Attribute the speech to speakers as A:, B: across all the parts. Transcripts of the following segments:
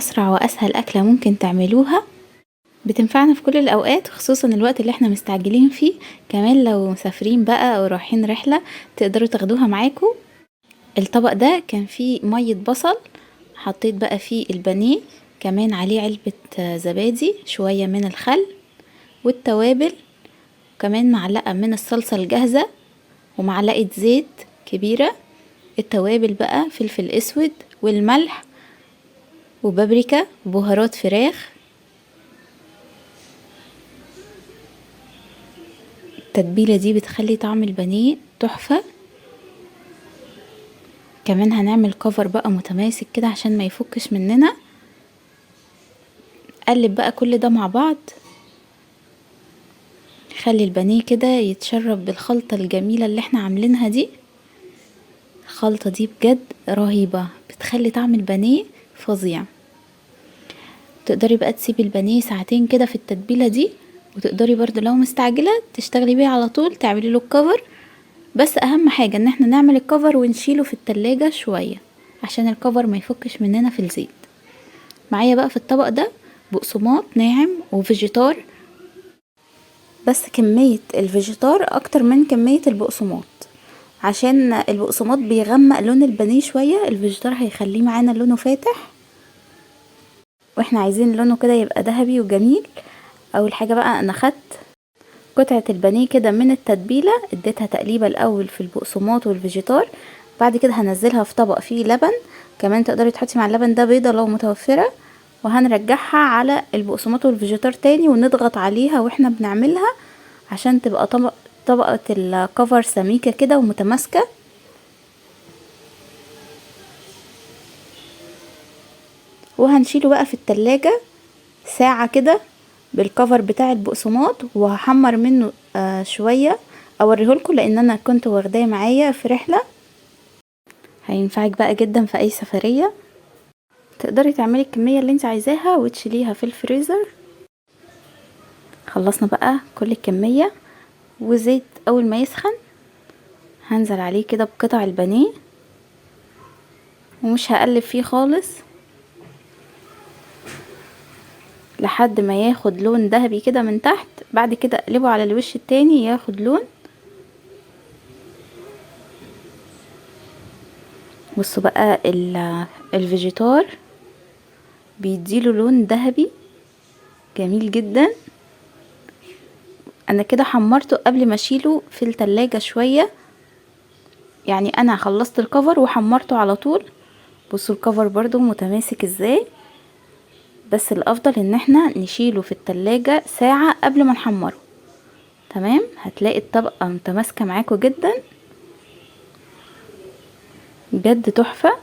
A: اسرع واسهل اكلة ممكن تعملوها، بتنفعنا في كل الاوقات، خصوصا الوقت اللي احنا مستعجلين فيه. كمان لو مسافرين بقى او رايحين رحلة تقدروا تاخدوها معاكم. الطبق ده كان فيه مية بصل، حطيت بقى فيه البانيه، كمان عليه علبة زبادي، شوية من الخل والتوابل، وكمان معلقة من الصلصة الجاهزة ومعلقة زيت كبيرة. التوابل بقى فلفل اسود والملح وبابريكا وبهارات فراخ. التتبيلة دي بتخلي طعم البانيه تحفة. كمان هنعمل كفر بقى متماسك كده عشان ما يفكش مننا. قلب بقى كل ده مع بعض، خلي البانيه كده يتشرب بالخلطة الجميلة اللي احنا عاملينها دي. الخلطة دي بجد رهيبة، بتخلي طعم البانيه فظيع. تقدري بقى تسيبي البانيه ساعتين كده في التتبيلة دي، وتقدري برضو لو مستعجلة تشتغلي بيه على طول تعملي له الكفر. بس اهم حاجة ان احنا نعمل الكفر ونشيله في التلاجة شوية عشان الكفر ما يفكش مننا في الزيت. معايا بقى في الطبق ده بقسماط ناعم وفيجيتار، بس كمية الفيجيتار اكتر من كمية البقسماط، عشان البقسماط بيغمق لون البانيه شوية، الفيجيتار هيخليه معانا لونه فاتح، واحنا عايزين لونه كده يبقى ذهبي وجميل. اول حاجة بقى انا خدت قطعة البانيه كده من التتبيلة، اديتها تقليبة الاول في البقسماط والفيجيتار، بعد كده هنزلها في طبق فيه لبن، كمان تقدري تحطي مع اللبن ده بيضة لو متوفرة، وهنرجعها على البقسماط والفيجيتار تاني ونضغط عليها واحنا بنعملها عشان تبقى طبقة الكفر سميكة كده ومتماسكة. وهنشيله بقى في التلاجة ساعة كده بالكفر بتاع البقسماط، وهحمر منه شوية اوريهولكم لان انا كنت واخداه معايا في رحلة. هينفعك بقى جدا في اي سفرية، تقدري تعملي الكمية اللي انت عايزاها وتشيليها في الفريزر. خلصنا بقى كل الكمية، وزيت اول ما يسخن هنزل عليه كده بقطع البانيه، ومش هقلب فيه خالص لحد ما ياخد لون ذهبي كده من تحت، بعد كده اقلبه على الوش التاني ياخد لون. بصوا بقى الفيجيتار بيديله لون ذهبي جميل جدا. انا كده حمرته قبل ما اشيله في التلاجة شوية، يعني انا خلصت الكفر وحمرته على طول. بصوا الكفر برضو متماسك ازاي، بس الافضل ان احنا نشيله في التلاجة ساعة قبل ما نحمره. تمام، هتلاقي الطبقة متماسكة معاكم جدا، بجد تحفة.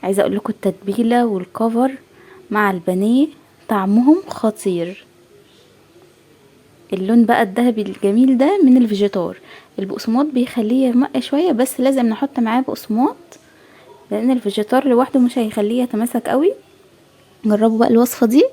A: عايزة اقول لكم التتبيلة والكفر مع البانيه طعمهم خطير. اللون بقى الذهبي الجميل ده من الفيجيتار، البقسماط بيخليه يغمق شوية، بس لازم نحط معاه بقسماط لان الفيجيتار لوحده مش هيخليه يتماسك قوي. جربوا بقى الوصفة دي.